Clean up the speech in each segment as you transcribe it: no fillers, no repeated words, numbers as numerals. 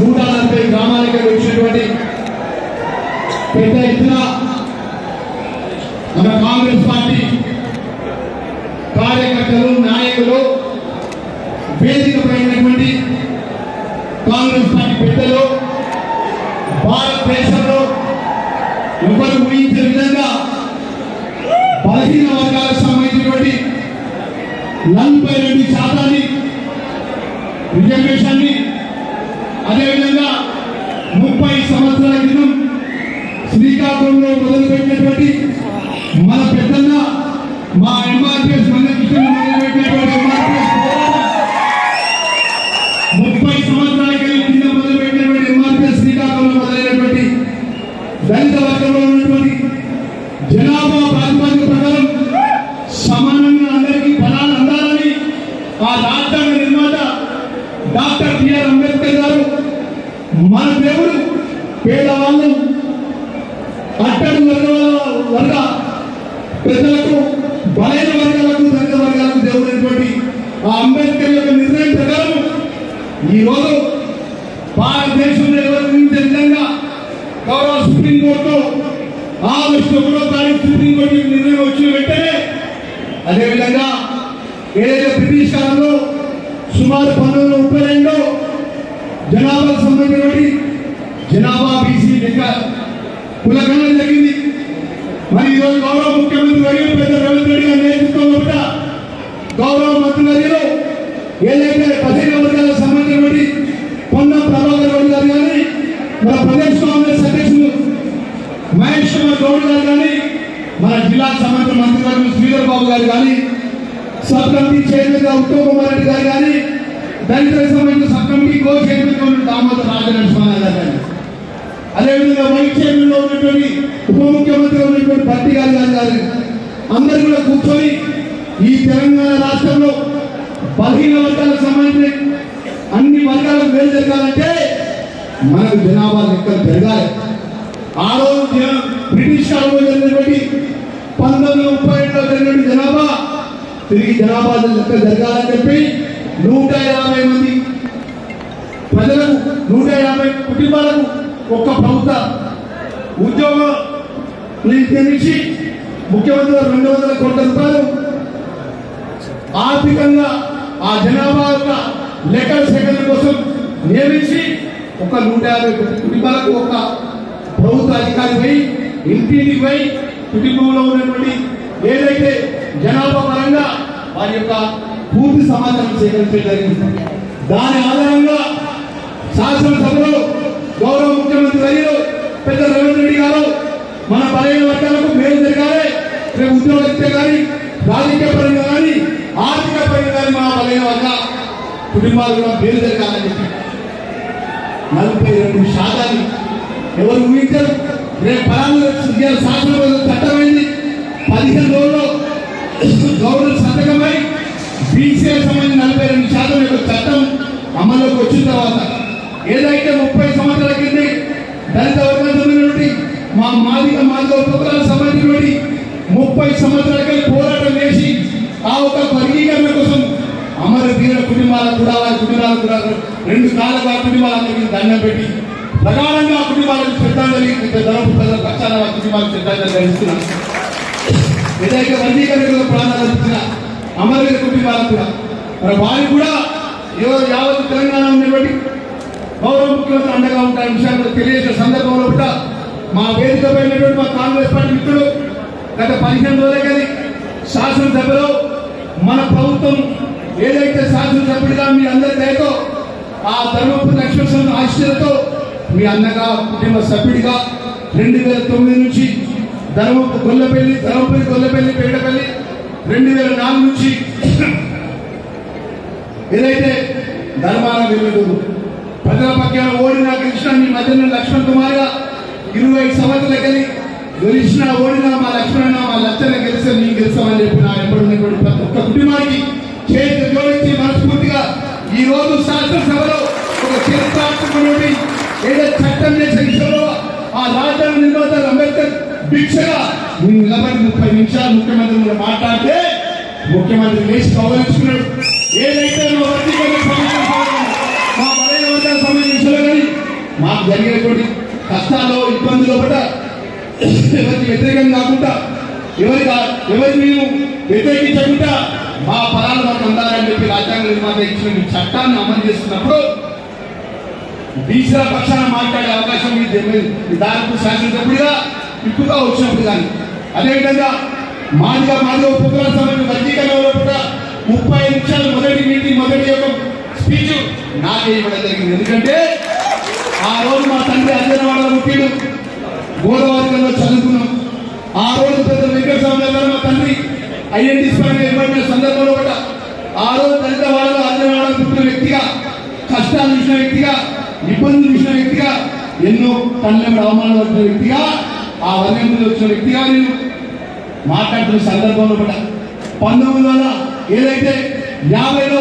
140 గ్రామాలకు వచ్చినటువంటి పెద్ద ఎత్తున మన కాంగ్రెస్ పార్టీ కార్యకర్తలు నాయకులు వేదిక పైనటువంటి కాంగ్రెస్ పార్టీ పెద్దలు భారతదేశంలో ఎవరు ఊహించిన విధంగా బలహీన వర్గాలకు సంబంధించినటువంటి 42% రిజర్వేషన్ని అదేవిధంగా 30 సంవత్సరాల క్రితం శ్రీకాకుళంలో మొదలుపెట్టినటువంటి మన పెద్దన్న మా ఎంఆర్పిఎస్ మొదలుపెట్టినటువంటి 30 సంవత్సరాల కింద మొదలుపెట్టినటువంటి ఎంఆర్పిఎస్ శ్రీకాకుళంలో మొదలైనటువంటి దళిత వర్గంలో ఉన్నటువంటి జనాభా ప్రాతిపదిక ప్రకారం సమానంగా అందరికీ ఫలాలు అందాలని ఆ రాజ్యాంగ నిర్మాత డాక్టర్ బిఆర్ అంబేద్కర్ గారు మన దేవుడు పేదవాళ్ళు అట్టడు వర్గ ప్రజలకు బలైన వర్గాలకు దళిత వర్గాలకు దేవుడైనటువంటి ఆ అంబేద్కర్ యొక్క నిర్ణయం ప్రకారం ఈరోజు భారతదేశంలో ఎవరు ఊహించే విధంగా గౌరవ సుప్రీంకోర్టు ఆగస్టు 1వ తారీఖు సుప్రీంకోర్టు నిర్ణయం వచ్చిన వెంటనే అదేవిధంగా ఏదైతే బ్రిటిష్ కాలంలో సుమారు 1932 జనాభాకు సంబంధించినటువంటి జనాభా బీసీ లెక్క కులగణన జరిగింది. మరి ఈరోజు గౌరవ ముఖ్యమంత్రి వర్యులు పెద్ద రేవంత్ రెడ్డి గారి నేతృత్వంలో గౌరవ మంత్రులు ఏదైతే 15 వర్గాలకు సంబంధించినటువంటి పొన్నం ప్రభాకర్ రెడ్డి గారు కానీ మన ప్రదేశ్ కాంగ్రెస్ అధ్యక్షులు మహేష్ కుమార్ గౌడ్ గారు కానీ మన జిల్లాకు సంబంధించిన మంత్రివర్గం శ్రీధర్ బాబు గారు కానీ సబ్ కమిటీ చైర్మన్ గా ఉత్తమ్ కుమార్ రెడ్డి గారు కానీ దళితులకు సంబంధించిన సబ్ కమిటీ కో చైర్మన్ గా ఉన్న దామోదర్ రాజనరసింహ గారు కానీ అదేవిధంగా వైస్ చైర్మన్ లో ఉన్నటువంటి ఉప ముఖ్యమంత్రి ఉన్నటువంటి భట్టి గారు కానీ అందరూ కూడా కూర్చొని ఈ తెలంగాణ రాష్ట్రంలో బలహీన వర్గాలకు సంబంధించిన అన్ని వర్గాలకు మేలు జరగాలంటే మనకు జనాభా లెక్కలు జరగాలి. ఆ రోజు బ్రిటిష్ కాలంలో జరిగినటువంటి 1932లో జరిగినటువంటి జనాభా తిరిగి జనాభా లెక్క జరగాలని చెప్పి 150 మంది ప్రజలకు 150 కుటుంబాలకు ఒక్క ప్రభుత్వ ఉద్యోగం నియమించి ముఖ్యమంత్రి 200 కోట్ల రూపాయలు ఆర్థికంగా ఆ జనాభా యొక్క లెక్కల సేకరణ కోసం నియమించి ఒక 150 కుటుంబాలకు ఒక ప్రభుత్వ అధికారి పోయి ఇంటికి పోయి కుటుంబంలో ఉన్నటువంటి ఏదైతే జనాభా పరంగా వారి యొక్క పూర్తి సమాచారం సేకరించడం జరిగింది. దాని ఆధారంగా శాసనసభలో గౌరవ ముఖ్యమంత్రి వర్యులు పెద్ద రేవంత్ రెడ్డి గారు మన బలైన వర్గాలకు మేలు జరగాలి, రేపు ఉద్యోగరీత్యా కానీ రాజకీయ పరంగా కానీ ఆర్థిక పరంగా కానీ మన బలైన వర్గ కుటుంబాలు కూడా మేలు జరగాలని చెప్పి 42% ఎవరు ఊహించారు. రేపు ఫలాలు శాసనసభ చట్టమైంది 15 రోజుల్లో గవర్నర్ సంతకమై బీసీలకు సంబంధించిన 42% యొక్క చట్టం అమల్లోకి వచ్చిన తర్వాత ఏదైతే 30 సంవత్సరాల కింద దళిత వర్గాలకు సంబంధించినటువంటి మా మాదిగ ఉపకులాలకు సంబంధించినటువంటి 30 సంవత్సరాల కింద పోరాటం చేసి ఆ ఒక వర్గీకరణ కోసం అమర వీర కుటుంబాలకు కూడా వారి కుటుంబాలకు కూడా 2 కాలాల వారి కుటుంబాలందరికీ దండం పెట్టి ప్రధానంగా కుటుంబాలకు శ్రద్ధాంజలి ధనపు ప్రజల పక్షాన వారి కుటుంబాలకు శ్రద్ధాంజలి ఇస్తున్నాను. ఏదైతే వర్గీకరణ ప్రాధాన్యత ఇచ్చిన అమరవీర కుటుంబాలకు కూడా మరి వారికి కూడా యావత్ తెలంగాణ ఉన్నటువంటి గౌరవ ముఖ్యమంత్రి అండగా ఉంటాయి విషయాన్ని తెలియజేసే సందర్భంలో కూడా మా వేదిక పైనటువంటి మా కాంగ్రెస్ పార్టీ మిత్రులు గత 15 రోజులే కానీ శాసనసభలో మన ప్రభుత్వం ఏదైతే శాసనసభ్యుడిగా మీ అందరి దయతో ఆ ధర్మపురి లక్ష్మణ ఆశీర్వాదంతో మీ అన్నగా కుటుంబ సభ్యుడిగా 2009 నుంచి ధర్మపురి గొల్లపల్లి పేడపల్లి 2004 నుంచి ఏదైతే ధర్మాన వెల్లూరు ప్రజల పక్షాన ఓడిన గెలిచిన మీ మధ్యన లక్ష్మణ్ కుమార్ గా 25 సంవత్సరాలు కలిగి గెలిచిన ఓడినా మా లక్ష్మణ మా లక్షణ గెలిస్తే మేము గెలుస్తామని చెప్పి నా ఎప్పుడున్నటువంటి ప్రతి ఒక్క కుటుంబానికి చేతి జోడించి మనస్ఫూర్తిగా ఈ రోజు శాసనసభలో ఒక చరిత్రాత్మకమైనటువంటి ఏదైతే చట్టం చేసే విషయంలో ఆ రాజ్యాంగ నిర్మాత అంబేద్కర్ భిక్షగా నేను నిలబడి 30 నిమిషాలు ముఖ్యమంత్రి మాట్లాడితే ముఖ్యమంత్రి లేచి గౌరవించుకున్నాడు. ఏదైతే మా బలైన వర్గాలకు సంబంధించిన కష్టాల్లో ఇబ్బందులు కూడా ఎవరికి వ్యతిరేకం కాకుండా ఎవరి మేము వ్యతిరేకించకుండా మా ఫలాలు మాకు అందాలని చెప్పి రాజ్యాంగ నిర్మాత ఇచ్చిన చట్టాన్ని అమలు చేస్తున్నప్పుడు బీసీల పక్షాన మాట్లాడే అవకాశం దానికి శాసనసభ్యుడిగా ఎక్కువగా వచ్చినప్పుడు కానీ అదేవిధంగా మాదిగా ఉపకులాల సభ్యులు వర్గీకరణలో కూడా 30 నిమిషాలు మొదటి యొక్క స్పీచ్ నాకే ఇవ్వడం జరిగింది. ఎందుకంటే ఆ రోజు మా తండ్రి అంజనవాడలో పుట్టిడు, గోదావరిలో చదువుకున్నాం. ఆ రోజు పెద్ద వెంకటస్వామి గారు మా తండ్రి ఐఎన్టీసీ పరంగా ఇవ్వబడిన సందర్భంలో కూడా ఆ రోజు దళిత వాళ్ళలో అంజనవాడలో పుట్టిన వ్యక్తిగా, కష్టాలు చూసిన వ్యక్తిగా, ఇబ్బందులు చూసిన వ్యక్తిగా, ఎన్నో కళ్ళెంబడి అవమానాలు వచ్చిన వ్యక్తిగా, ఆ వర్గంలో వచ్చిన వ్యక్తిగా నేను మాట్లాడుతున్న సందర్భంలో కూడా 1900 ఏదైతే 50లో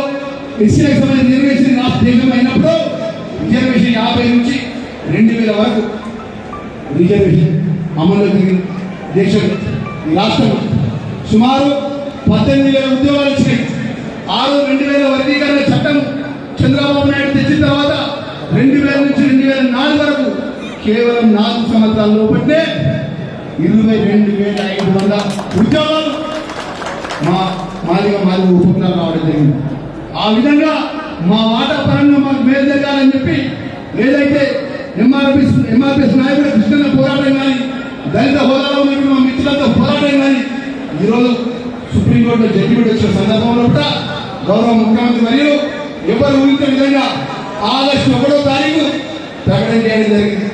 ఎస్సీలకు సంబంధించిన రిజర్వేషన్ దేశం అయినప్పుడు రిజర్వేషన్ 50 నుంచి 2000 వరకు రిజర్వేషన్ అమల్లో జరిగింది. దేశం ఈ రాష్ట్రం సుమారు 18,000 ఉద్యోగాలు వచ్చినాయి. 2000 వర్గీకరణ చట్టం చంద్రబాబు నాయుడు తెచ్చిన తర్వాత 2000 నుంచి 2004 వరకు కేవలం 4 సంవత్సరాల లోపలే 22,500 ఉద్యోగాలు మాదిగా ఉపకులాలు రావడం జరిగింది. ఆ విధంగా మా వాటా పరంగా మాకు మేలు జరగాలని చెప్పి ఏదైతే ఎంఆర్పిఎస్ నాయకుడు కృష్ణ పోరాటం కానీ, దళిత హోదాలో ఉన్నటువంటి మా మిత్రులతో పోరాటం కానీ ఈరోజు సుప్రీంకోర్టులో జడ్జిమెంట్ వచ్చిన సందర్భంలో కూడా గౌరవ ముఖ్యమంత్రి మరియు ఎవరు ఊహించిన విధంగా ఆగస్టు 1వ తారీఖు ప్రకటన చేయడం జరిగింది.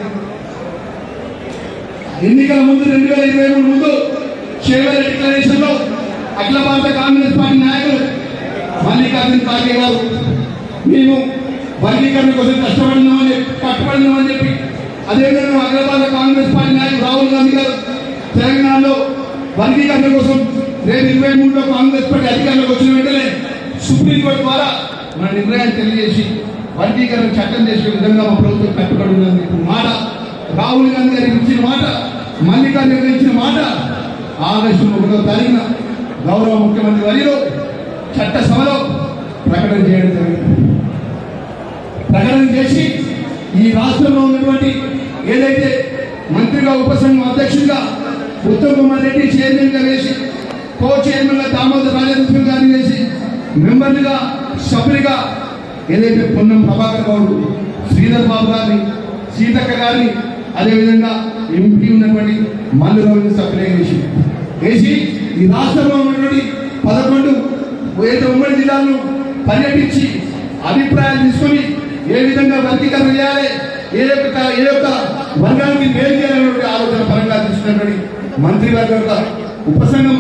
ఎన్నికల ముందు 2023 ముందు షేవర్ డిక్లరేషన్ లో అఖిల భారత కాంగ్రెస్ పార్టీ నాయకులు మల్లికార్జున ఖార్గే గారు మేము వర్గీకరణ కోసం కష్టపడినామని చెప్పి అదేవిధంగా అఖిల భారత కాంగ్రెస్ పార్టీ నాయకులు రాహుల్ గాంధీ గారు తెలంగాణలో వర్గీకరణ కోసం రేపు 23లో కాంగ్రెస్ పార్టీ అధికారంలోకి వచ్చిన వెంటనే సుప్రీంకోర్టు ద్వారా మన నిర్ణయాన్ని తెలియజేసి వర్గీకరణ చట్టం చేసే విధంగా మా ప్రభుత్వం కట్టుబడి ఉందని మాట రాహుల్ గాంధీ గారికి ఇచ్చిన మాట, మల్లికార్జున గారికి ఇచ్చిన మాట ఆగస్టు 1వ తారీఖున గౌరవ ముఖ్యమంత్రి వర్యులు చట్టసభలో ప్రకటన చేయడం జరిగింది. ప్రకటన చేసి ఈ రాష్ట్రంలో ఉన్నటువంటి ఏదైతే మంత్రిగా ఉపసంఘం అధ్యక్షుడిగా ఉత్తమ్ కుమార్ రెడ్డి చైర్మన్ గా వేసి, కో చైర్మన్ గా దామోదర్ రాజేంద్ర గారిని వేసి, మెంబర్లుగా సభ్యులుగా ఏదైతే పొన్నం ప్రభాకర్ గౌడ్, శ్రీధర్ బాబు గారిని, సీతక్క గారిని, అదేవిధంగా ఎంపీ ఉన్నటువంటి మల్లురావుని సభ్యులు వేసి ఈ రాష్ట్రంలో ఉన్నటువంటి 11 ఉమ్మడి జిల్లాలను పర్యటించి అభిప్రాయాలు తీసుకొని ఏ విధంగా వర్గీకరణ చేయాలి, ఏ యొక్క వర్గానికి మేలు చేయాలనే ఆలోచన పరంగా తీసుకున్నటువంటి మంత్రివర్గ ఉపసంఘం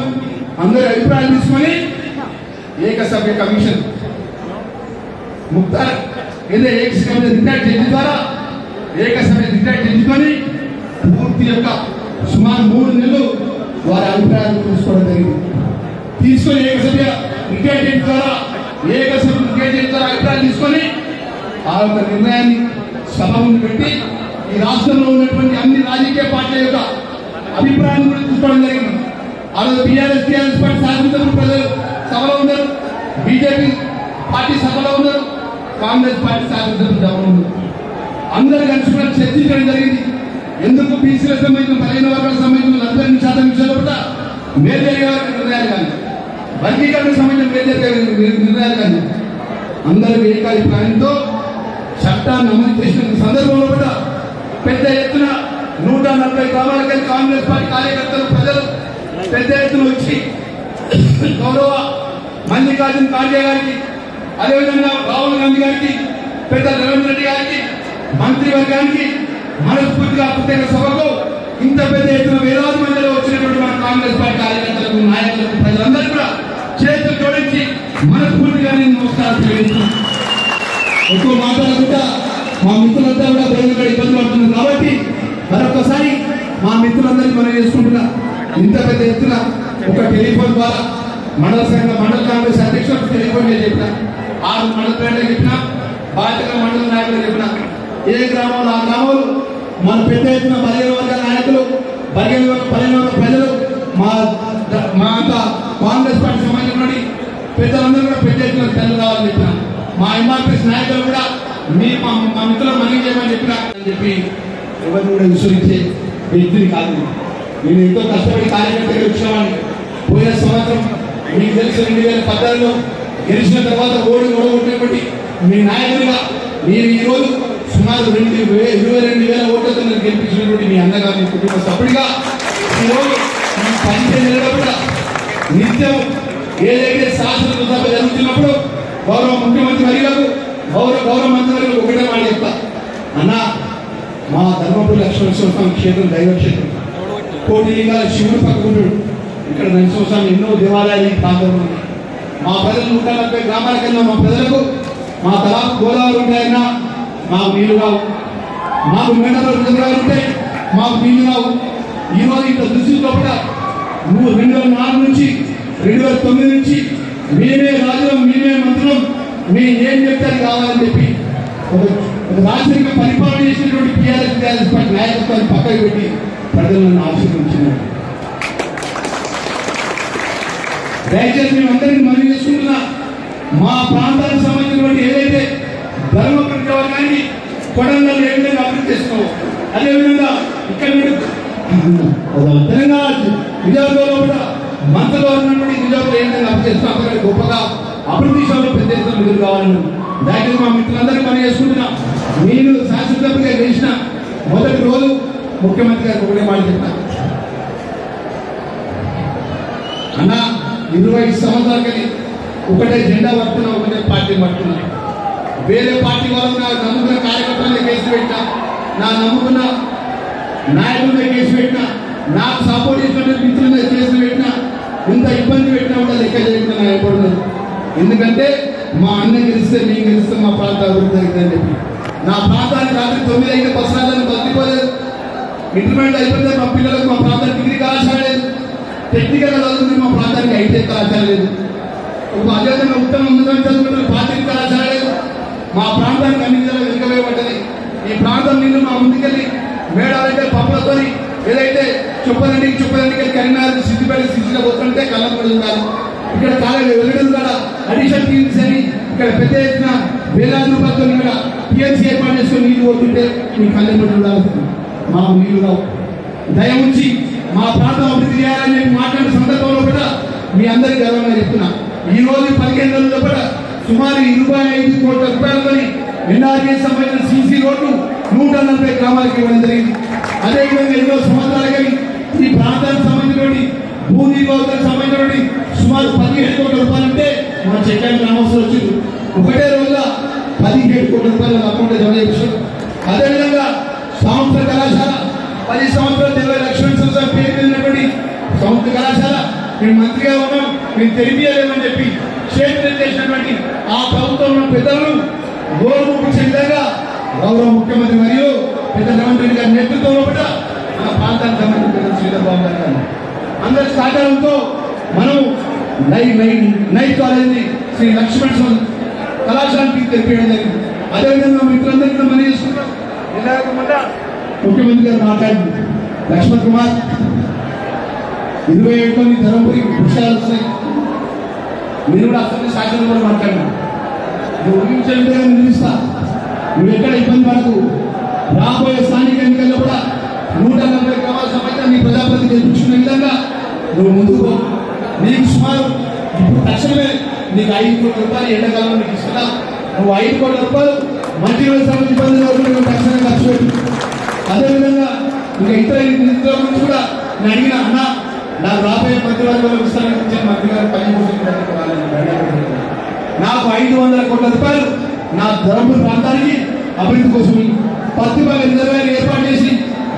అందరి అభిప్రాయాలు తీసుకొని ఏకసభ్య కమిషన్ ముక్తార్ ఏకసభ్య రిటైర్డ్ జడ్జి ద్వారా ఏకసభ్య రిటైర్డ్ జడ్జికొని పూర్తి యొక్క సుమారు 3 నెలలు వారి అభిప్రాయాలు తీసుకోవడం జరిగింది. తీసుకొని ఏకసభ్య రిటైర్డ్ జడ్జి ద్వారా అభిప్రాయాలు తీసుకొని ఆ యొక్క నిర్ణయాన్ని సభ ముందు పెట్టి ఈ రాష్ట్రంలో ఉన్నటువంటి అన్ని రాజకీయ పార్టీల యొక్క అభిప్రాయాన్ని కూడా తీసుకోవడం జరిగింది. ఆ రోజు టీఆర్ఎస్ పార్టీ శాసనసభ ప్రజలు సభలో ఉన్నారు, బీజేపీ పార్టీ సభలో ఉన్నారు, కాంగ్రెస్ పార్టీ శాసనసభ సభలో ఉన్నారు. అందరూ కలిసి కూడా చర్చించడం జరిగింది. ఎందుకు బీసీలకు సంబంధించిన 15 వర్గాలకు సంబంధించిన 40% విషయాలు కూడా మేలు నిర్ణయాలు కానీ, వర్గీకరణకు సంబంధించిన మేలు నిర్ణయాలు కానీ అందరూ ఏకాభిప్రాయంతో చట్టాన్ని అమలు చేసిన సందర్భంలో కూడా పెద్ద ఎత్తున 140 గ్రామాలకి కాంగ్రెస్ పార్టీ కార్యకర్తలు, ప్రజలు పెద్ద ఎత్తున వచ్చి గౌరవ మల్లికార్జున ఖార్గే గారికి, అదేవిధంగా రాహుల్ గాంధీ గారికి, పెద్ద రేవంత్ రెడ్డి గారికి, మంత్రివర్గానికి మనస్ఫూర్తిగా ప్రత్యేక సభకు ఇంత పెద్ద ఎత్తున వేలాది మందిలో వచ్చినటువంటి మన కాంగ్రెస్ పార్టీ కార్యకర్తలకు, నాయకులకు, ప్రజలందరూ కూడా చేతులు జోడించి మనస్ఫూర్తిగా నేను నమస్కారం తెలియజేస్తున్నాను. ఎక్కువ మాట్లాడకుండా మా మిత్రులంతా కూడా బహిరంగ ఇబ్బంది పడుతున్నారు కాబట్టి మరొకసారి మా మిత్రులందరికీ మనం చేసుకుంటున్నా ఇంత పెద్ద ఎత్తున ఒక టెలిఫోన్ ద్వారా మండల కాంగ్రెస్ అధ్యక్షులకు టెలిఫోన్ చెప్పిన 6 మండల పేర్లు చెప్పిన, బాధ్యత మండల నాయకులు చెప్పిన, ఏ గ్రామంలో ఆ గ్రామాలు మన పెద్ద ఎత్తున 15 వర్గాల నాయకులు, 15 వర్గాల ప్రజలు మా కాంగ్రెస్ పార్టీ సంబంధించిన పెద్దలందరూ కూడా పెద్ద ఎత్తున తెలు కావాలని చెప్పిన, మా ఎంఆర్పిఎస్ నాయకులు కూడా మా మిత్రులు మనీ చేయమని చెప్పిన అని చెప్పి ఎవరిని కూడా విశ్వసించే వ్యక్తిని కాదు. నేను ఎంతో కష్టపడి కార్యకర్తగా వచ్చామని పోయిన సంవత్సరం మీకు తెలిసి 2014లో గెలిచిన తర్వాత ఓడగొట్టినటువంటి మీ నాయకుడిగా మీరు ఈరోజు సుమారు 22,000 ఓట్లతో గెలిపించినటువంటి మీ అన్నగారి కుటుంబ సభ్యుడిగా ఈరోజు ఈ 15 నెలలు కూడా నిత్యం ఏదైతే శాసనసభ జరుగుతున్నప్పుడు గౌరవ ముఖ్యమంత్రి వర్యులకు గౌరవ మంత్రులకు ఒకటే మాట చెప్తా, అన్న మా ధర్మపురి లక్ష్మణ క్షేత్రం దైవక్షేత్రం కోటి లింగాల శివుడు పక్కకుంటాడు. ఇక్కడ నరసింహస్వామి ఎన్నో దేవాలయాలు ఈ ప్రాంతంలో ఉన్నాయి. మా ప్రజలు 140 గ్రామాల కన్నా మా ప్రజలకు మా తలాపు గోదావరి ఉంటాయన్నా మాకు నీళ్లు రావు, మాకు మేడలో రిజర్వాయర్ ఉంటాయి మాకు నీళ్లు రావు. ఈరోజు ఇంత దృష్టిలో కూడా 2004 నుంచి 2009 నుంచి మేమే రాజులం మేమే మంత్రులం మేము ఏం చెప్తారు కావాలని చెప్పి ఒక రాజకీయ పరిపాలన చేసినటువంటి టీఆర్ఎస్ పార్టీ నాయకత్వాన్ని పక్కకు పెట్టి ప్రజలను ఆశీర్వదించినారు. దయచేసి మేము అందరినీ మనం చేసుకుంటున్నా మా ప్రాంతానికి సంబంధించినటువంటి ఏదైతే ధర్మపురి వర్గాన్ని కొడంగల్ ఏ విధంగా అభివృద్ధి చేస్తున్నావు అదేవిధంగా ఇక్కడ తెలంగాణ విజయవాడలో కూడా మంత్రులు ఉన్నటువంటి విజయవాడలో ఏ విధంగా అభివృద్ధి చేస్తున్నాం అక్కడ గొప్పగా అభివృద్ధి విషయంలో పెద్ద ఎత్తున నిధులు కావాలని దయచేసి మా మిత్రులందరినీ మనం చేసుకుంటున్నా. నేను శాసనసభ్యుగా గెలిచిన మొదటి రోజు ముఖ్యమంత్రి గారికి ఒకటే మాట చెప్తాను, అన్న 20 సంవత్సరాలు కలిగి ఒకటే జెండా పట్టుకున్నా ఒకటే పార్టీ పట్టుకున్నా వేరే పార్టీ వాళ్ళు నాకు నమ్ముకున్న కార్యకర్తలనే కేసు పెట్టినా నా నమ్ముకున్న నాయకులనే కేసు పెట్టినా నాకు సపోర్ట్ చేసిన మిత్రులనే కేసులు పెట్టినా ఇంత ఇబ్బంది పెట్టినా కూడా లెక్క చేయకుండా నా ఏర్పడలేదు. ఎందుకంటే మా అన్న గెలిస్తే మేము గెలిస్తే మా ప్రాంత అభివృద్ధి అవుతుందని చెప్పి నా ప్రాంతానికి రాత్రి 9 అయితే బస్ రాజాన్ని బతిపోలేదు. ఇంటర్మీడియట్ అయిపోతే మా పిల్లలకు మా ప్రాంతానికి డిగ్రీ కళాశాల లేదు, టెక్నికల్ చదువుకుంటే మా ప్రాంతానికి ఐటీఐ కళాశాల లేదు, ఒక అదేవిధంగా ఉత్తమ ఉన్నతం చదువుకుంటే పాఠ్య కళాశాల లేదు. మా ప్రాంతానికి అన్ని విధాలు వెనుకవేయబడ్డది. ఈ ప్రాంతం నిన్ను మా ముందుకెళ్ళి మేడాలంటే పప్పులతో ఏదైతే చుప్పదండికి కరీంనగర్ సిద్దిపేట సిద్ధిలో పోతుంటే కళ్ళం పడుతున్నారు. ఇక్కడ కాలేజీ వెళ్ళడం కూడా అడిషన్ టీమ్స్ అని ఇక్కడ పెద్ద ఎత్తున వేలాది రూపాయలతో ఇక్కడ టీఎంసీ ఏర్పాటు చేసుకొని నీళ్లు పోతుంటే మీ కళ్ళం పడుతున్నారు. మాకు నీళ్లు రావు. దయ ఉంచి మా ప్రాంతం అభివృద్ధి చేయాలని చెప్పి మాట్లాడిన సందర్భంలో కూడా మీ అందరికీ గర్వంగా చెప్తున్నా. ఈ రోజు 15 నెలల్లో కూడా సుమారు 25 కోట్ల రూపాయలతో ఎన్ఆర్కే సంబంధించిన సీసీ రోడ్లు 140 గ్రామాలకు ఇవ్వడం జరిగింది. అదేవిధంగా ఎన్నో సంవత్సరాలు కానీ ఈ ప్రాంతానికి సంబంధించినటువంటి భూ నిర్వాహకులకు సంబంధించినటువంటి సుమారు 17 కోట్ల రూపాయలు ఉంటే మా చెక్కాని గ్రామస్తులు వచ్చింది ఒకటే రోజుగా 17 కోట్ల రూపాయలు అకౌంట్లో జమ చేశారు. అదేవిధంగా సంస్థ కళాశాల 10 సంవత్సరాలు 20 లక్షల సంవత్సరాల పేరు వెళ్ళినటువంటి సంస్థ కళాశాల మేము మంత్రిగా ఉన్నాం మేము తెలియలేమని చెప్పి క్షేత్రం చేసినటువంటి ఆ ప్రభుత్వంలో పెద్దలను గౌరవించే విధంగా గౌరవ ముఖ్యమంత్రి మరియు పెద్ద రేవంత్ రెడ్డి గారి నేతృత్వంలో కూడా మన ప్రాంతానికి సంబంధించిన శ్రీధర్బాబు గారు అందరి సహకారంతో మనం నైట్ కాలేజీ శ్రీ లక్ష్మణ్ కళాశాలకి తెలిపేయడం జరిగింది. అదేవిధంగా మిత్రులందరికీ మనం చేసుకుంటాం. ముఖ్యమంత్రి గారు మాట్లాడింది లక్ష్మణ్ కుమార్ 27 ధర్మపురి విషయాలు వస్తాయి. మీరు కూడా అసలు శాసనం కూడా మాట్లాడినా నువ్వు ఊహించే నిలుస్తా, నువ్వు ఎక్కడ ఇబ్బంది పడకు. రాబోయే స్థానిక ఎన్నికల్లో కూడా 140 గ్రామాల సంబంధించిన నీ ప్రజాప్రతినిధి గెలిపించుకునే విధంగా నువ్వు ముందుకు నీకు సుమారు ఇప్పుడు తక్షణమే నీకు 5 కోట్ల రూపాయలు ఎండాకాలంలో నీకు ఇస్తున్నా. నువ్వు 5 కోట్ల రూపాయలు మంచి సంబంధించి ఇబ్బంది తక్షణమే ఖర్చు పెట్టు. అదేవిధంగా ఇంకా ఇతర నిధుల గురించి కూడా నేను అడిగిన అన్న నాకు రాబోయే మంత్రివర్గంలో విస్తరించే మంత్రి గారు 10 నాకు 500 కోట్ల రూపాయలు నా ధర్మపురి ప్రాంతానికి అభివృద్ధి కోసం పత్తిపాల రిజర్వాయర్ ఏర్పాటు చేసి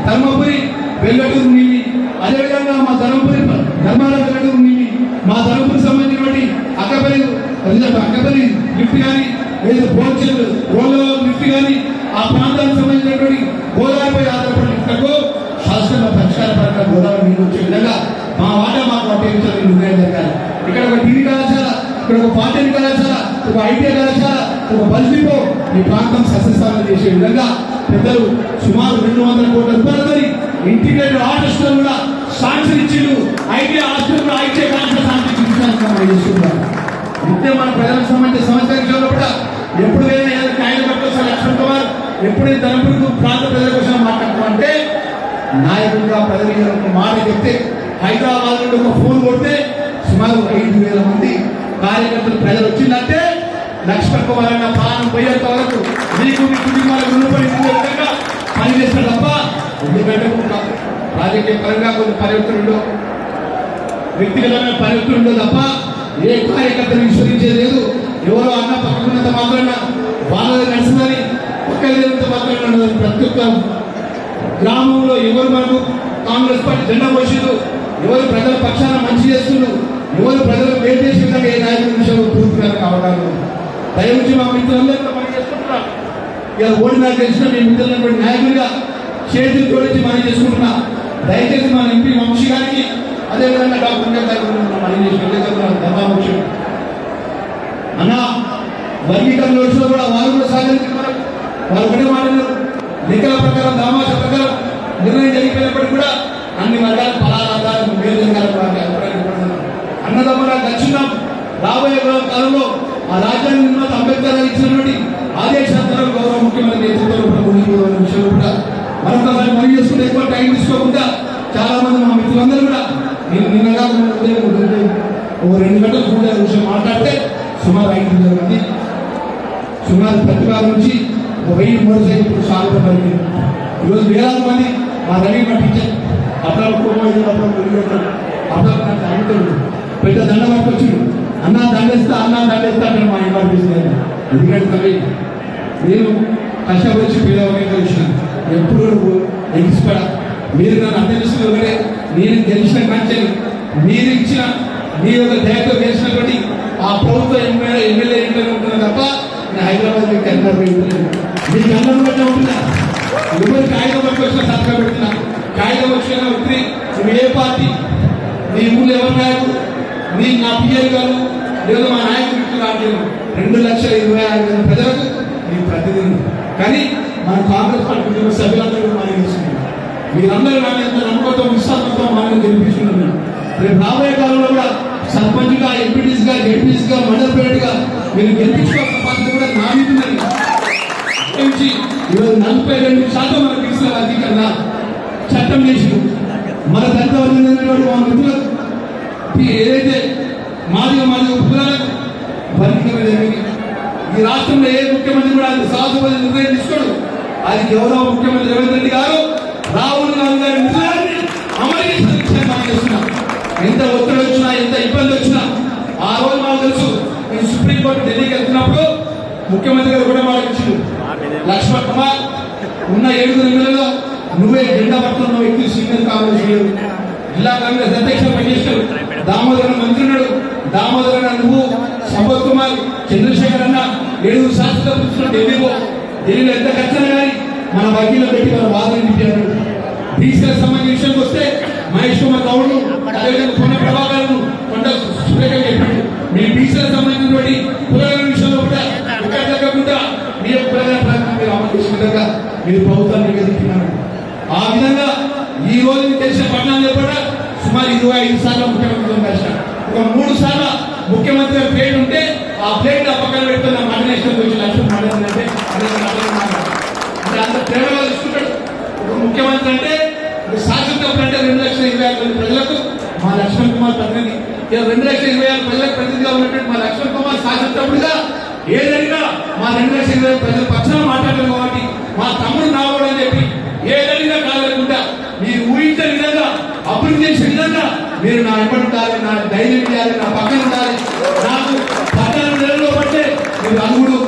ధర్మపురి వెల్లటూరు నీళ్ళు అదేవిధంగా మా ధర్మపురి ధర్మాల వెల్లటూరు నీళ్ళు మా ధర్మపురి సంబంధించినటువంటి అక్కపల్లి లిఫ్ట్ కానీ లేదా బోర్చెల్ రోడ్ల లిఫ్ట్ కానీ ఆ ప్రాంతానికి సంబంధించినటువంటి గోదావరిపై ఆధారపడిన లిఫ్ట్లకు శాశ్వత పరిష్కార పరంగా గోదావరి నీళ్ళు వచ్చే విధంగా మా వాటా మాకు పట్టించాలని నిర్ణయం జరగాలి. ఇక్కడ ఒక డిగ్రీ కళాశాల, ఇక్కడ ఒక పాఠ్య కళాశాల, ఒక ఐటీఐ కళాశాల, ఒక బస్ డిపో ఈ ప్రాంతం సస్యస్థానం చేసే విధంగా పెద్దలు సుమారు 200 కోట్ల రూపాయలతో ఇంటిగ్రేటెడ్ హాస్టల్ కూడా శాంక్షన్ ఇచ్చిండు. ఐటీఐ హాస్టల్ కూడా ఐటీఐ కళాశాల శాంక్షన్ చేసుకుంటారు. నిత్యం మన ప్రజలకు సంబంధించిన సమస్య విషయంలో కూడా ఎప్పుడు కాయలు పట్టుకొస్తారు లక్ష్మణ్ కుమార్ ఎప్పుడైతే ధర్మపురి ప్రాంత ప్రజల కోసం మాట్లాడుతాం అంటే నాయకుడిగా పదవి ఒక మాట చెప్తే హైదరాబాద్ నుండి ఒక ఫోన్ కొడితే సుమారు 5,000 మంది కార్యకర్తలు ప్రజలు వచ్చిందంటే లక్ష్మణ్ కుమార్ అన్న ప్రాణం పోయేంత వరకు మీకు మీ కుటుంబాలకు రుణపడి విధంగా పనిచేస్తారు తప్ప ఎందుకంటే రాజకీయ పరంగా కొన్ని పరివర్తనలు వ్యక్తిగతమైన పరివర్తనలు తప్ప ఏ కార్యకర్తను విశ్వసించేది లేదు. ఎవరో అన్న పక్కకున్నంత మాత్రాన వాళ్ళది నడుస్తుందని ఒక్కరినంత మాత్రాన ప్రతి ఒక్క గ్రామంలో ఎవరు మనకు కాంగ్రెస్ పార్టీ జెండా పోషిండు, ఎవరు ప్రజల పక్షాన మంచి చేస్తుండ్రు, ఎవరు ప్రజలకు మేలు చేసే విధంగా ఏ నాయకుల విషయంలో పూర్తిగా కావడాలు దయవుంచి మా మిత్రులందరూ పని చేసుకుంటున్నారు. ఇలా ఓడినా తెలిసిన మీ మిత్రులైనటువంటి నాయకులుగా చేతులు జోడించి మనం చేసుకుంటున్నా. దయచేసి మన ఎంపీ వంశీ గారికి అదేవిధంగా డాక్టర్ మనం చేసిన అన్న వర్గీకరణ విషయంలో కూడా వారు కూడా సహకరించుకున్నారు. వారు ఒకటే మాట్లాడారు, లెక్కల ప్రకారం దామాష ప్రకారం నిర్ణయం జరిగిపోయినప్పటికీ కూడా అన్ని వర్గాల ఫలాలు మేలు జరగాలని అభిప్రాయం అన్నదమ్ములా దక్షిణం రాబోయే కాలంలో ఆ రాజ్యాంగ నిర్మాత అంబేద్కర్ గారు ఇచ్చినటువంటి ఆదేశాంతరం గౌరవ ముఖ్యమంత్రి నేతృత్వంలో ముందుకు విషయంలో కూడా మరొకసారి మరీ చేసుకుంటే ఎక్కువ టైం తీసుకోకుండా చాలా మంది మా మిత్రులందరూ కూడా నిన్నగా 2 గంటలు కూడా విషయం మాట్లాడితే సుమారు 5,000 మంది సుమారు ప్రతిభ నుంచి 1000 మోటార్ సైకిల్ సాగుతూ పడింది. ఈరోజు వేలాది మంది మా రవి మా టీచర్ అప్పుడు పెద్ద దండ పట్టుకొచ్చిండు, అన్నా దండేస్తా అక్కడ మా ఇంపార్ట్ తీసుకున్నాను. ఎందుకంటే నేను కష్టపడి పేదవాళ్ళకి వచ్చిన ఎప్పుడు ఎగిసిపడ మీరు నన్ను అర్థం చేసుకునే నేను గెలిచిన కంచె మీరు ఇచ్చిన మీ యొక్క దయతో గెలిచినటువంటి ఆ ప్రభుత్వ ఎమ్మెల్యే ఉంటున్నా తప్ప నేను హైదరాబాద్ మీకు మీకు అన్నం బట్టి ఉంటున్నా. ఎవరు కాగితం పట్టుకొచ్చిన సంతకం పెడుతున్నా, కాగితం వచ్చిన వ్యక్తి నువ్వు ఏ పార్టీ, నీ ఊళ్ళో ఎవరు నాయకుడు, నీ నా పిఎల్ గారు లేదా మా నాయకుడు నాకు 2,26,000 ప్రజలకు నీ ప్రతినిధి. కానీ మన కాంగ్రెస్ పార్టీ కుటుంబ సభ్యులందరూ మనం చేస్తున్నారు. మీరందరూ నాకు ఎంత నమ్మకంతో విశ్వాసంతో మనం గెలిపిస్తున్నాను. రేపు రాబోయే కాలంలో కూడా సర్పంచ్గా, ఎంపీటీస్గా, జెడ్పీస్గా, మండల పేరుగా మీరు గెలిపించుకోవాల్సిన బాధ్యత కూడా నా మీద ఉన్నది. ఈరోజు 42% మన పిలిచిన వర్గీకరణ చట్టం చేసి మన దళితవర్గమైనటువంటి మా మిత్రులకు ఏదైతే మాదిగా కులాలకు వర్గీకరణ జరిగింది. ఈ రాష్ట్రంలో ఏ ముఖ్యమంత్రి కూడా అది సాధుపడి నిర్ణయం తీసుకోడు. అది గౌరవ ముఖ్యమంత్రి రేవంత్ రెడ్డి గారు రాహుల్ గాంధీ గారి నిర్ణయాన్ని అమలు చేస్తున్నారు. ఎంత ఒత్తిడి వచ్చినా, ఎంత ఇబ్బంది వచ్చినా ఆ రోజు మాకు తెలుసు. నేను సుప్రీంకోర్టు ఢిల్లీకి వెళ్తున్నప్పుడు ముఖ్యమంత్రి గారు కూడా మాట ఇచ్చిండు, లక్ష్మణ్ కుమార్ ఉన్న 7 నెలల్లో నువ్వే జెండా పడుతున్న వ్యక్తి సీనియర్ కాంగ్రెస్ లీడర్, జిల్లా కాంగ్రెస్ అధ్యక్షుడు పనిచేస్తాడు. దామోదరన్ మంత్రి ఉన్నాడు, దామోదరన్ నువ్వు, సంపత్ కుమార్, చంద్రశేఖర్ అన్న 7 శాసనసభ్యులు ఢిల్లీలో ఎంత ఖర్చైనా కానీ మన వర్గీలో పెట్టి మన వాదన పెట్టారు. బీసీలకు సంబంధించిన విషయానికి వస్తే మహేష్ కుమార్ గౌడ్, అదేవిధంగా పొన్న ప్రభాకర్, కొండ సురేఖ చెప్పాడు. మీ బీసీలకు సంబంధించినటువంటి కులగల విషయంలో కూడా ఇక్కడ తగ్గకుండా మీ యొక్క కులగల ప్రయత్నం మీరు అమలు చేసిన విధంగా మీరు ప్రభుత్వాన్ని నివేదిస్తున్నారు. ఆ విధంగా ఈ రోజు మీకు తెలిసిన పట్టణాలు కూడా సుమారు 25 సార్లు ముఖ్యమంత్రితో కలిసిన ఒక 3 సార్లు ముఖ్యమంత్రి ప్లేట్ ఉంటే ఆ ప్లేట్ ఆ పక్కన పెట్టుకున్న మటనేషన్ వచ్చి లక్ష్యం మాట్లాడిందంటే అంత ప్రేమగా తీసుకుంటాడు. ఒక ముఖ్యమంత్రి అంటే శాసనసభ అంటే 2,26,000 ప్రజలకు మా లక్ష్మణ్ కుమార్ ప్రతినిధి. 2,26,000 ప్రజలకు ప్రతినిధిగా ఉన్నటువంటి మా లక్ష్మణ్ కుమార్ శాసనసభ్యుడిగా ఏదైనా మా 2,26,000 ప్రజల పక్షాన మాట్లాడారు కాబట్టి మా తమ్ముడు నావడని చెప్పి ఏదైనా కాదనుకుంటా మీరు ఊహించే విధంగా అభివృద్ధి చేసే విధంగా మీరు నా వెంబడి ఉండాలి, నా ధైర్యం చేయాలి, నా పక్కన ఉండాలి. నాకు 14 నెలల్లో పట్టే మీరు అనుగుడు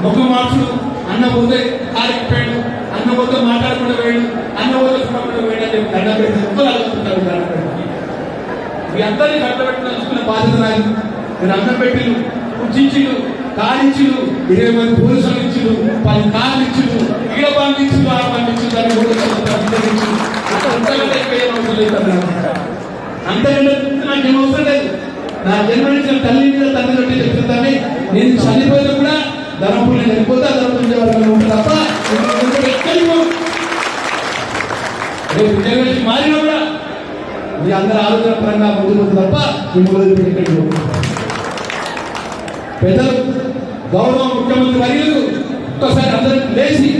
ముఖం మార్చుడు అన్న పోతే కాలిపోయాడు, అన్న పోతే మాట్లాడకుండా వేయడు, అన్న పోతే చూడకుండా వేయడు అని చెప్పి దండ పెట్టి మీ అందరినీ కట్టబెట్టిన చూసుకున్న బాధ్యత నాది. మీరు అన్నం పెట్టిలు, కుర్చించిలు, కాలించిలు, 20 మంది పోలీసులు ఇచ్చిలు, 10 కార్లు ఇచ్చిలు, ఈడ పంపించులు, ఆ పంపించు దాన్ని అంతకంటే నాకు ఏం అవసరం లేదు. నా జన్మనించిన తల్లి మీద తండ్రి పెట్టి చెప్తుందని నేను చనిపోయినా కూడా ధనపూర్ణ చనిపోతే ధనపూర్ణ వర్గంలో ఉంటుంది తప్ప ఎక్కడికి మారినా కూడా మీ అందరి ఆలోచన పరంగా ముందు తప్ప మిమ్మల్ని పెద్దలు గౌరవ ముఖ్యమంత్రి వర్యులు ఒక్కసారి అందరికి లేచి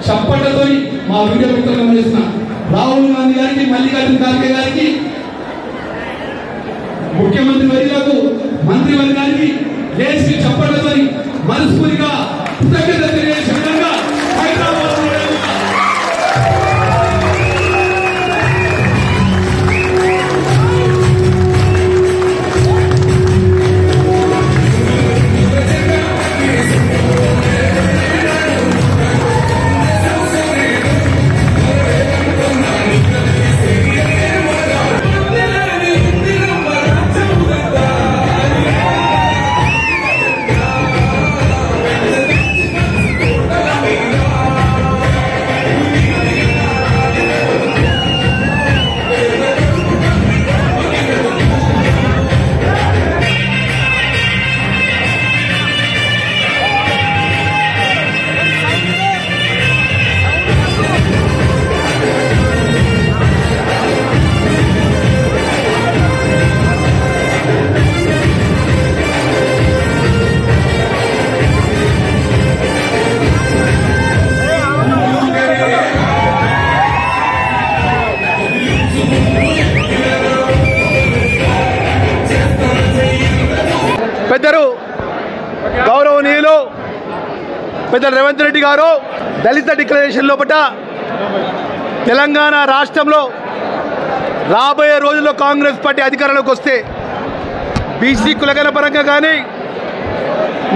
చప్పట్లతో మా వీడియో మిత్రులను చేసిన రాహుల్ గాంధీ గారికి, మల్లికార్జున ఖార్గే గారికి, ముఖ్యమంత్రి వర్యులకు, మంత్రివర్గానికి దేశీ చప్పట్లతో మనస్ఫూర్తిగా కృతజ్ఞత తెలియజేసే విధంగా హైదరాబాద్ పెద్దలు గౌరవనీయులు పెద్దలు రేవంత్ రెడ్డి గారు దళిత డిక్లరేషన్ లోపట తెలంగాణ రాష్ట్రంలో రాబోయే రోజుల్లో కాంగ్రెస్ పార్టీ అధికారంలోకి వస్తే బీసీ కులగణ పరంగా కానీ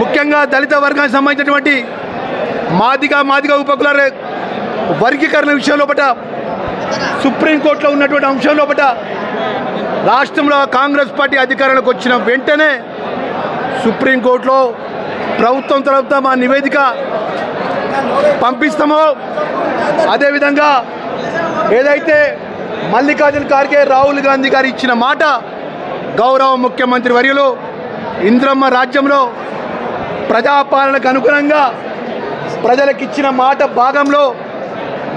ముఖ్యంగా దళిత వర్గానికి సంబంధించినటువంటి మాదిగ ఉపకుల వర్గీకరణ విషయం లోపట సుప్రీంకోర్టులో ఉన్నటువంటి అంశం లోపట రాష్ట్రంలో కాంగ్రెస్ పార్టీ అధికారంలోకి వచ్చిన వెంటనే సుప్రీంకోర్టులో ప్రభుత్వం తరపున మా నివేదిక పంపిస్తామో అదేవిధంగా ఏదైతే మల్లికార్జున ఖార్గే, రాహుల్ గాంధీ గారు ఇచ్చిన మాట గౌరవ ముఖ్యమంత్రి వర్యులు ఇంద్రమ్మ రాజ్యంలో ప్రజాపాలనకు అనుగుణంగా ప్రజలకు ఇచ్చిన మాట భాగంలో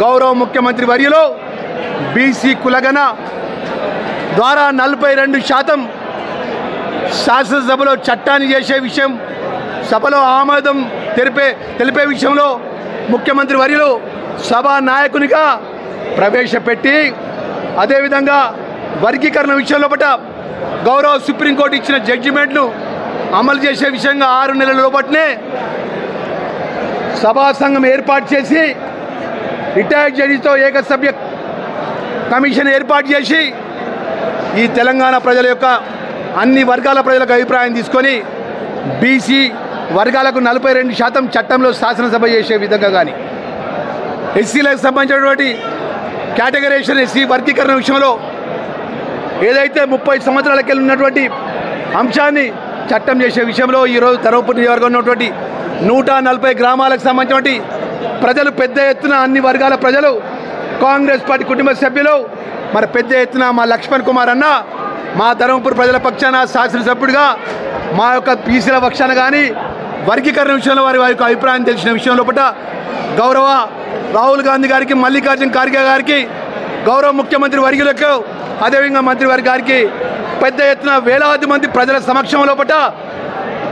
గౌరవ ముఖ్యమంత్రి వర్యులు బీసీ కులగణ ద్వారా 42% శాసనసభలో చట్టాన్ని చేసే విషయం సభలో ఆమోదం తెలిపే విషయంలో ముఖ్యమంత్రి వర్యులు సభా నాయకునిగా ప్రవేశపెట్టి అదేవిధంగా వర్గీకరణ విషయంలో గౌరవ సుప్రీంకోర్టు ఇచ్చిన జడ్జిమెంట్ను అమలు చేసే విషయంగా 6 నెలల లోపట్నే సభా సంఘం ఏర్పాటు చేసి రిటైర్డ్ జడ్జితో ఏకసభ్య కమిషన్ ఏర్పాటు చేసి ఈ తెలంగాణ ప్రజల యొక్క అన్ని వర్గాల ప్రజలకు అభిప్రాయం తీసుకొని బీసీ వర్గాలకు 42% చట్టంలో శాసనసభ చేసే విధంగా కానీ ఎస్సీలకు సంబంధించినటువంటి కేటగరైజేషన్ ఎస్సీ వర్గీకరణ విషయంలో ఏదైతే 30 సంవత్సరాలకి ఉన్నటువంటి అంశాన్ని చట్టం చేసే విషయంలో ఈరోజు ధర్మపురి నియోజకవర్గంలో ఉన్నటువంటి 140 గ్రామాలకు సంబంధించినటువంటి ప్రజలు పెద్ద ఎత్తున అన్ని వర్గాల ప్రజలు కాంగ్రెస్ పార్టీ కుటుంబ సభ్యులు మరి పెద్ద ఎత్తున మా లక్ష్మణ్ కుమార్ అన్న మా ధర్మపురి ప్రజల పక్షాన శాసనసభ్యుడిగా మా యొక్క బీసీల పక్షాన కానీ వర్గీకరణ విషయంలో వారి యొక్క అభిప్రాయం తెలిసిన విషయం లోపల గౌరవ రాహుల్ గాంధీ గారికి, మల్లికార్జున ఖార్గే గారికి, గౌరవ ముఖ్యమంత్రి వర్యులకు అదేవిధంగా మంత్రివారి గారికి పెద్ద ఎత్తున వేలాది మంది ప్రజల సమక్షం లోపల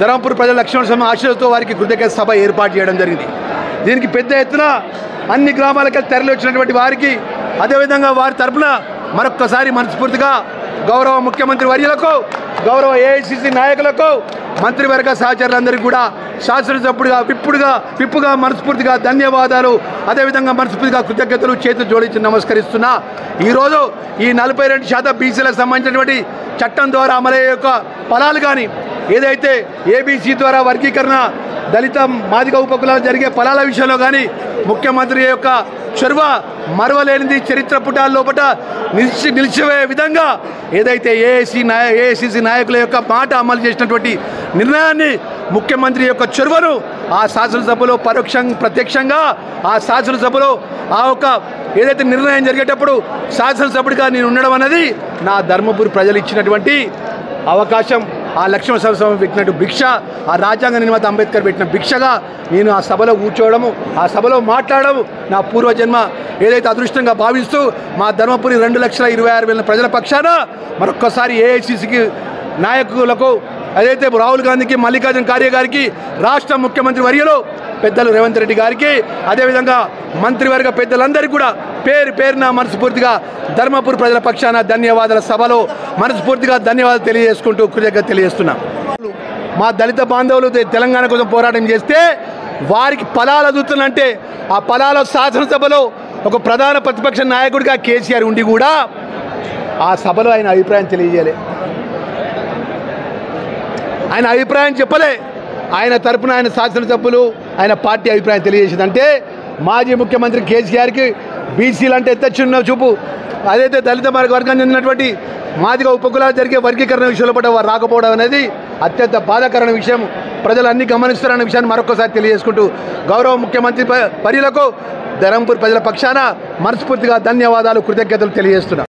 ధర్మపురి ప్రజల లక్ష్మణ ఆశలతో వారికి కృతజ్ఞత సభ ఏర్పాటు చేయడం జరిగింది. దీనికి పెద్ద ఎత్తున అన్ని గ్రామాలకు తరలి వచ్చినటువంటి వారికి అదేవిధంగా వారి తరఫున మరొక్కసారి మనస్ఫూర్తిగా గౌరవ ముఖ్యమంత్రి వర్యులకు, గౌరవ ఏఐసిసి నాయకులకు, మంత్రివర్గ సహచరులందరికీ కూడా శాసనసభ్యుడిగా విప్పుగా మనస్ఫూర్తిగా ధన్యవాదాలు, అదేవిధంగా మనస్ఫూర్తిగా కృతజ్ఞతలు చేతులు జోడించి నమస్కరిస్తున్నా. ఈరోజు ఈ 42% బీసీలకు సంబంధించినటువంటి చట్టం ద్వారా అమలయ్యే యొక్క ఫలాలు కానీ ఏదైతే ఏబీసీ ద్వారా వర్గీకరణ దళిత మాదిగ ఉపకులాలు జరిగే ఫలాల విషయంలో కానీ ముఖ్యమంత్రి యొక్క చొరవ మరవలేనిది, చరిత్ర పుటాల లోపల నిలిచిపోయే విధంగా ఏదైతే ఏఐసిసి నాయకుల యొక్క మాట అమలు చేసినటువంటి నిర్ణయాన్ని ముఖ్యమంత్రి యొక్క చొరవను ఆ శాసనసభలో ప్రత్యక్షంగా ఆ శాసనసభలో ఆ యొక్క ఏదైతే నిర్ణయం జరిగేటప్పుడు శాసనసభ్యుడిగా నేను ఉండడం అన్నది నా ధర్మపురి ప్రజలు ఇచ్చినటువంటి అవకాశం. ఆ లక్ష్మణ సరస్వామి పెట్టినట్టు భిక్ష, ఆ రాజ్యాంగ నిర్మాత అంబేద్కర్ పెట్టిన భిక్షగా నేను ఆ సభలో కూర్చోవడము, ఆ సభలో మాట్లాడము నా పూర్వజన్మ ఏదైతే అదృష్టంగా భావిస్తూ మా ధర్మపురి 2,26,000 ప్రజల పక్షాన మరొక్కసారి ఏఐసిసికి నాయకులకు అదైతే రాహుల్ గాంధీకి, మల్లికార్జున ఖార్గే గారికి, రాష్ట్ర ముఖ్యమంత్రి వర్యులు పెద్దలు రేవంత్ రెడ్డి గారికి, అదేవిధంగా మంత్రివర్గ పెద్దలందరికీ కూడా పేరు పేరున మనస్ఫూర్తిగా ధర్మపురి ప్రజల పక్షాన ధన్యవాదాల సభలో మనస్ఫూర్తిగా ధన్యవాదాలు తెలియజేసుకుంటూ కృతజ్ఞత తెలియజేస్తున్నాం. మా దళిత బాంధవులు తెలంగాణ కోసం పోరాటం చేస్తే వారికి ఫలాలు అందుతుందంటే ఆ ఫలాల శాసనసభలో ఒక ప్రధాన ప్రతిపక్ష నాయకుడిగా కేసీఆర్ ఉండి కూడా ఆ సభలో ఆయన అభిప్రాయం తెలియజేయలే, ఆయన అభిప్రాయం చెప్పలే. ఆయన తరపున ఆయన శాసనసభ్యులు ఆయన పార్టీ అభిప్రాయం తెలియజేసిందంటే మాజీ ముఖ్యమంత్రి కేసీఆర్కి బీసీలు అంటే ఎంత చిన్న చూపు, అదైతే దళిత వర్గానికి చెందినటువంటి మాదిగా ఉపకులాలు జరిగే వర్గీకరణ విషయంలో పట్ల వారు రాకపోవడం అనేది అత్యంత బాధాకరమైన విషయం. ప్రజలు అన్ని గమనిస్తారన్న విషయాన్ని మరొకసారి తెలియజేసుకుంటూ గౌరవ ముఖ్యమంత్రి పర్యలకు ధర్మపురి ప్రజల పక్షాన మనస్ఫూర్తిగా ధన్యవాదాలు, కృతజ్ఞతలు తెలియజేస్తున్నా.